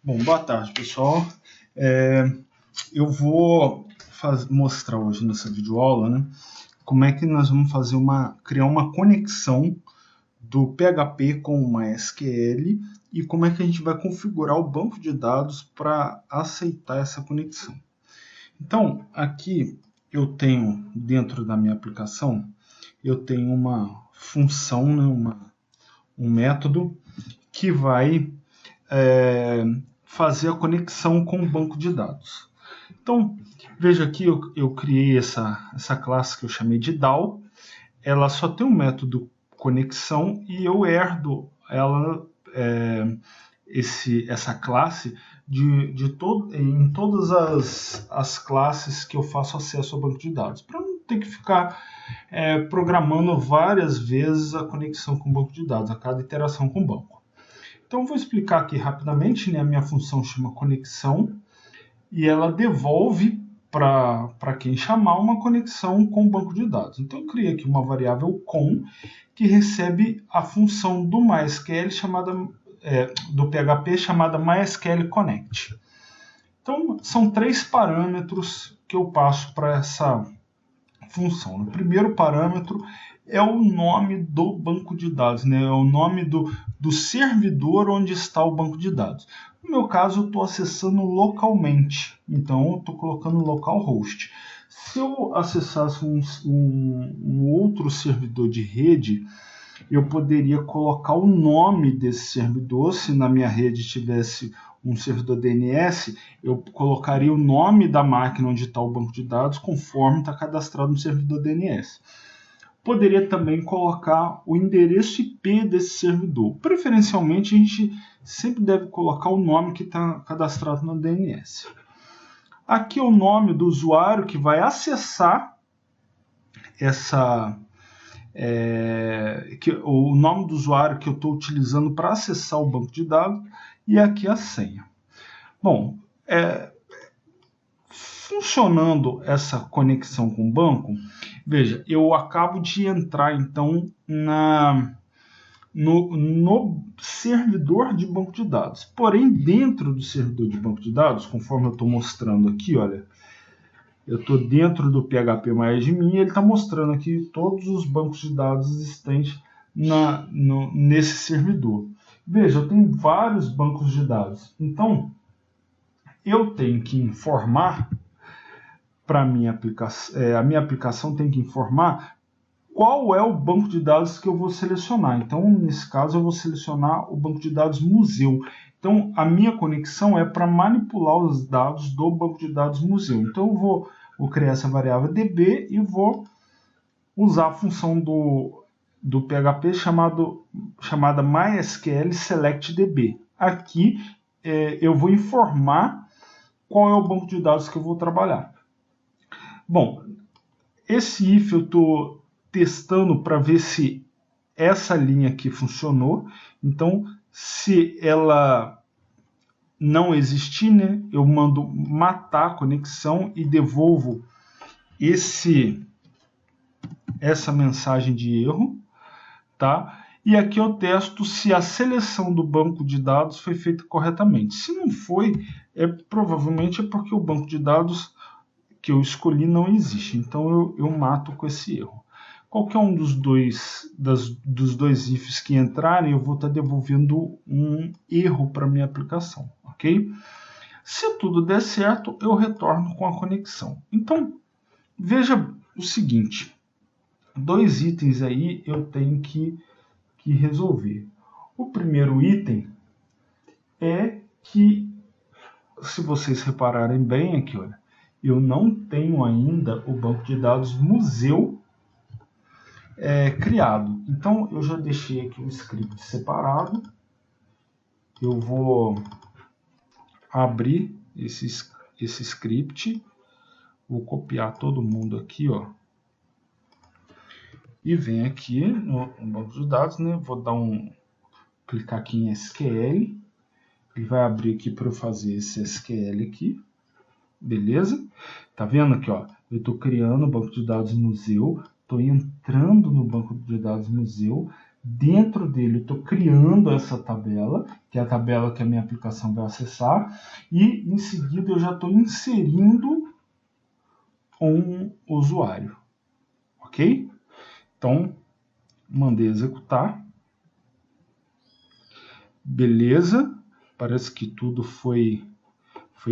Bom, boa tarde, pessoal. Eu vou mostrar hoje nessa videoaula, né, como é que nós vamos fazer criar uma conexão do PHP com o MySQL e como é que a gente vai configurar o banco de dados para aceitar essa conexão. Então, aqui eu tenho, dentro da minha aplicação, eu tenho uma função, né, um método que vai fazer a conexão com o banco de dados. Então, veja aqui, eu criei essa classe que eu chamei de DAO. Ela só tem um método conexão e eu herdo ela, essa classe em todas as classes que eu faço acesso ao banco de dados, para não ter que ficar programando várias vezes a conexão com o banco de dados, a cada iteração com o banco. Então, eu vou explicar aqui rapidamente, né? A minha função chama conexão e ela devolve para quem chamar uma conexão com o banco de dados. Então, eu criei aqui uma variável com que recebe a função do MySQL do PHP chamada MySQL Connect. Então, são 3 parâmetros que eu passo para essa função. O primeiro parâmetro é o nome do banco de dados, né? É o nome do servidor onde está o banco de dados. No meu caso, eu estou acessando localmente, então eu estou colocando localhost. Se eu acessasse um outro servidor de rede, eu poderia colocar o nome desse servidor. Se na minha rede tivesse um servidor DNS, eu colocaria o nome da máquina onde está o banco de dados conforme está cadastrado no servidor DNS. Poderia também colocar o endereço IP desse servidor. Preferencialmente, a gente sempre deve colocar o nome que está cadastrado no DNS. Aqui é o nome do usuário que vai acessar o nome do usuário que eu estou utilizando para acessar o banco de dados, e aqui a senha. Bom, funcionando essa conexão com o banco, veja, eu acabo de entrar então no servidor de banco de dados. Porém, dentro do servidor de banco de dados, conforme eu estou mostrando aqui, olha, eu estou dentro do PHP-MyAdmin e ele está mostrando aqui todos os bancos de dados existentes nesse servidor. Veja, eu tenho vários bancos de dados. Então, eu tenho que informar para a minha aplicação tem que informar qual é o banco de dados que eu vou selecionar. Então, nesse caso, eu vou selecionar o banco de dados museu. Então, a minha conexão é para manipular os dados do banco de dados museu. Então, eu vou criar essa variável db e vou usar a função do PHP chamada MySQL SelectDB. Aqui, eu vou informar qual é o banco de dados que eu vou trabalhar. Bom, esse if eu estou testando para ver se essa linha aqui funcionou. Então, se ela não existir, né, eu mando matar a conexão e devolvo essa mensagem de erro, tá? E aqui eu testo se a seleção do banco de dados foi feita corretamente. Se não foi, provavelmente é porque o banco de dados que eu escolhi não existe. Então eu mato com esse erro. Qualquer um dos dois ifs que entrarem, eu vou estar devolvendo um erro para a minha aplicação, ok? Se tudo der certo, eu retorno com a conexão. Então, veja o seguinte, 2 itens aí eu tenho que resolver. O primeiro item é que, se vocês repararem bem aqui, olha, eu não tenho ainda o banco de dados museu criado. Então, eu já deixei aqui um script separado. Eu vou abrir esse script. Vou copiar todo mundo aqui, ó. E vem aqui no banco de dados, né? Vou clicar aqui em SQL. Ele vai abrir aqui para eu fazer esse SQL aqui. Beleza? Tá vendo aqui, ó? Eu estou criando o banco de dados museu, estou entrando no banco de dados museu, Dentro dele, eu estou criando essa tabela, que é a tabela que a minha aplicação vai acessar, e em seguida eu já estou inserindo um usuário, ok? Então, mandei executar. Beleza, parece que tudo foi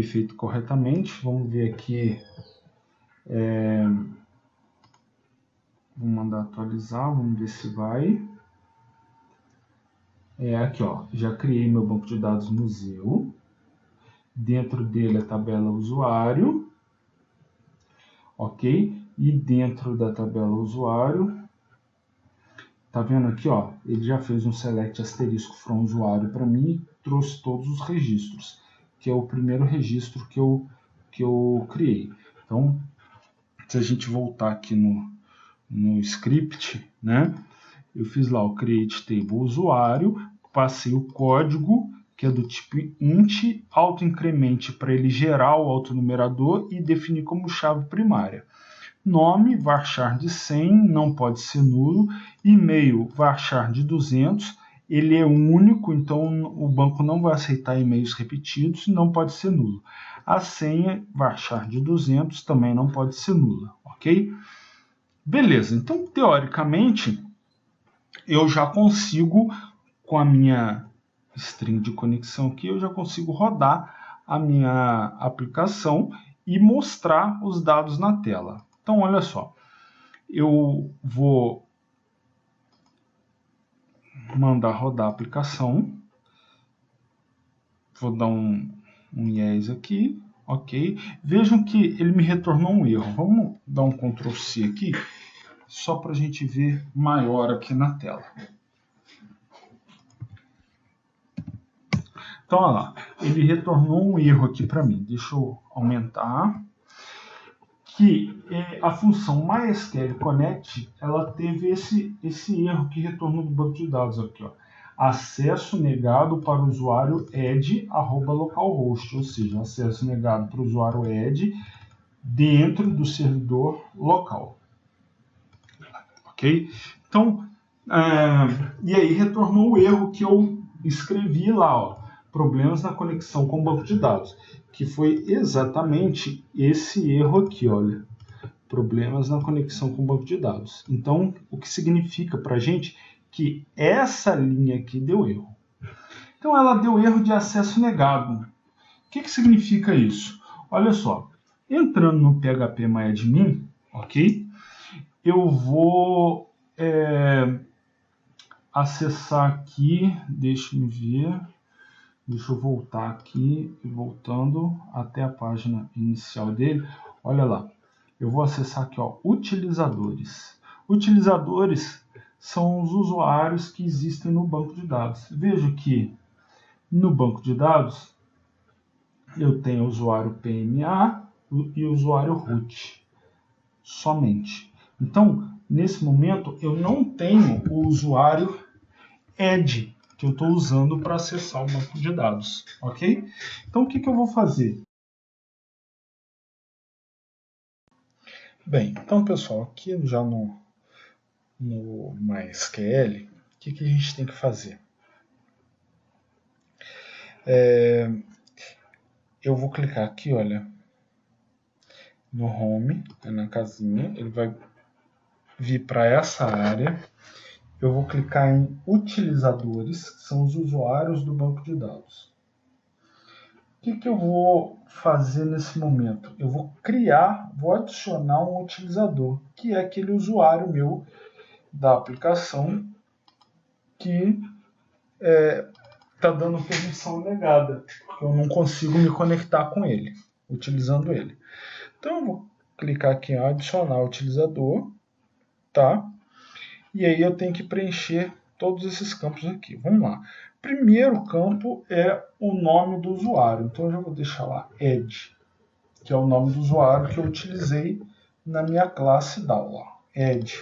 feito corretamente. Vamos ver aqui. Vou mandar atualizar, vamos ver se vai. Aqui, ó, já criei meu banco de dados museu. Dentro dele a tabela usuário, ok? E dentro da tabela usuário, tá vendo aqui, ó, ele já fez um select asterisco from usuário para mim e trouxe todos os registros, que é o primeiro registro que eu criei. Então, se a gente voltar aqui no script, né? Eu fiz lá o create table usuário, passei o código, que é do tipo int, autoincremente para ele gerar o autonumerador e definir como chave primária. Nome, varchar de 100, não pode ser nulo. E-mail, varchar de 200, ele é único, então o banco não vai aceitar e-mails repetidos e não pode ser nulo. A senha, varchar de 200, também não pode ser nula, ok? Beleza, então teoricamente eu já consigo, com a minha string de conexão aqui, eu já consigo rodar a minha aplicação e mostrar os dados na tela. Então, olha só, eu vou mandar rodar a aplicação, vou dar um yes aqui, ok. Vejam que ele me retornou um erro. Vamos dar um Ctrl C aqui, só para a gente ver maior aqui na tela. Então, olha lá, ele retornou um erro aqui para mim. Deixa eu aumentar. Que a função MySQL Connect, ela teve esse erro que retornou do banco de dados aqui, ó. Acesso negado para o usuário @localhost, ou seja, acesso negado para o usuário ed dentro do servidor local. Ok? Então, e aí retornou o erro que eu escrevi lá, ó, problemas na conexão com o banco de dados, que foi exatamente esse erro aqui, olha, problemas na conexão com o banco de dados. Então, o que significa para a gente que essa linha aqui deu erro. Então, ela deu erro de acesso negado. O que significa isso? Olha só, entrando no phpMyAdmin, ok? Eu vou acessar aqui, deixa eu voltar aqui, e voltando até a página inicial dele, olha lá, eu vou acessar aqui, ó, utilizadores. Utilizadores são os usuários que existem no banco de dados. Veja que no banco de dados eu tenho o usuário PMA e o usuário root somente. Então, nesse momento, eu não tenho o usuário ed, que eu estou usando para acessar o banco de dados, ok? Então, o que eu vou fazer? Bem, então, pessoal, aqui já no MySQL, o que a gente tem que fazer? Eu vou clicar aqui, olha, no Home, na casinha, ele vai vir para essa área. Eu vou clicar em utilizadores, que são os usuários do banco de dados. O que eu vou fazer nesse momento? Eu vou adicionar um utilizador, que é aquele usuário meu da aplicação que está dando permissão negada, porque eu não consigo me conectar com ele, utilizando ele. Então eu vou clicar aqui em adicionar utilizador, tá? E aí eu tenho que preencher todos esses campos aqui. Vamos lá. Primeiro campo é o nome do usuário. Então eu já vou deixar lá ed, que é o nome do usuário que eu utilizei na minha classe da aula. Ed.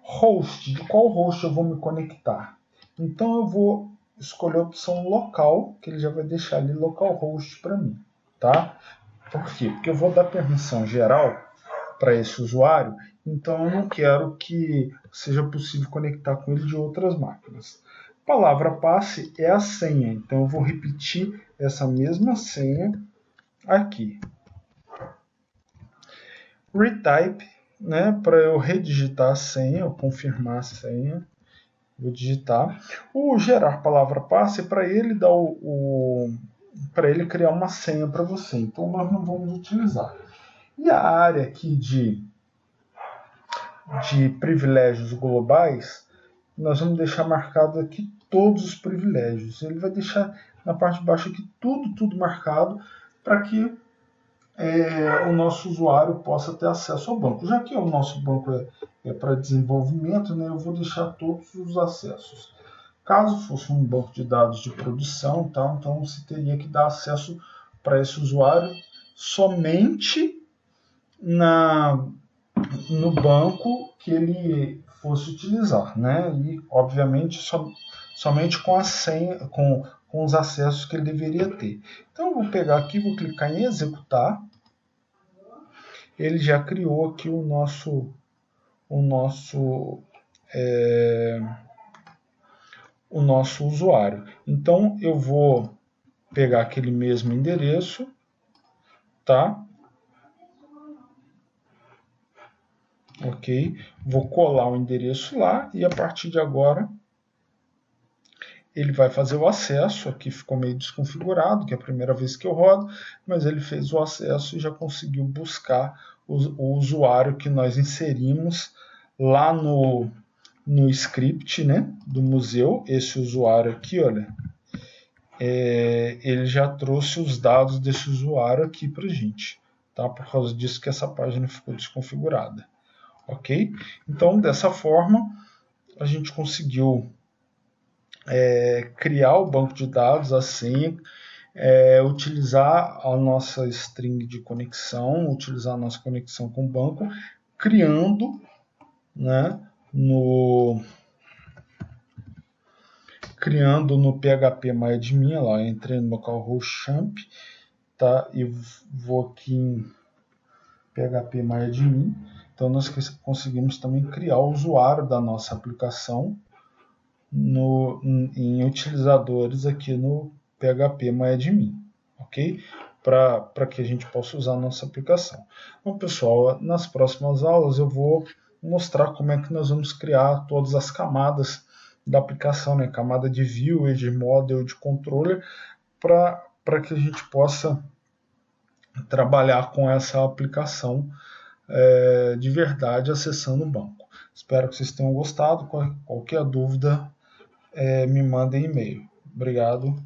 Host. De qual host eu vou me conectar? Então eu vou escolher a opção local, que ele já vai deixar ali localhost para mim, tá? Por quê? Porque eu vou dar permissão geral para esse usuário, então eu não quero que seja possível conectar com ele de outras máquinas. Palavra passe é a senha, então eu vou repetir essa mesma senha aqui. Retype, né, para eu redigitar a senha, eu confirmar a senha, vou digitar. O gerar palavra passe é para ele dar para ele criar uma senha para você, então nós não vamos utilizar. E a área aqui de privilégios globais, nós vamos deixar marcado aqui todos os privilégios. Ele vai deixar na parte de baixo aqui tudo marcado para que o nosso usuário possa ter acesso ao banco. Já que o nosso banco é para desenvolvimento, né, eu vou deixar todos os acessos. Caso fosse um banco de dados de produção, então você teria que dar acesso para esse usuário somente no banco que ele fosse utilizar, né? E obviamente somente com a senha, com os acessos que ele deveria ter. Então eu vou pegar aqui, vou clicar em executar. Ele já criou aqui o nosso usuário. Então eu vou pegar aquele mesmo endereço, tá? Ok, vou colar o endereço lá e a partir de agora ele vai fazer o acesso. Aqui ficou meio desconfigurado, que é a primeira vez que eu rodo, mas ele fez o acesso e já conseguiu buscar o usuário que nós inserimos lá no script, né, do museu. Esse usuário aqui, olha, ele já trouxe os dados desse usuário aqui para a gente, tá? Por causa disso que essa página ficou desconfigurada. Ok? Então, dessa forma, a gente conseguiu criar o banco de dados, a senha, utilizar a nossa string de conexão, utilizar a nossa conexão com o banco, criando, né, no PHP MyAdmin, lá, eu entrei no localhost champ, tá, e vou aqui em PHP MyAdmin. Então nós conseguimos também criar o usuário da nossa aplicação em utilizadores aqui no PHP MyAdmin, ok? Para que a gente possa usar a nossa aplicação. Então, pessoal, nas próximas aulas eu vou mostrar como é que nós vamos criar todas as camadas da aplicação, né? Camada de view, de model, de controller, para que a gente possa trabalhar com essa aplicação de verdade acessando o banco. Espero que vocês tenham gostado. Qualquer dúvida, me mandem e-mail. Obrigado.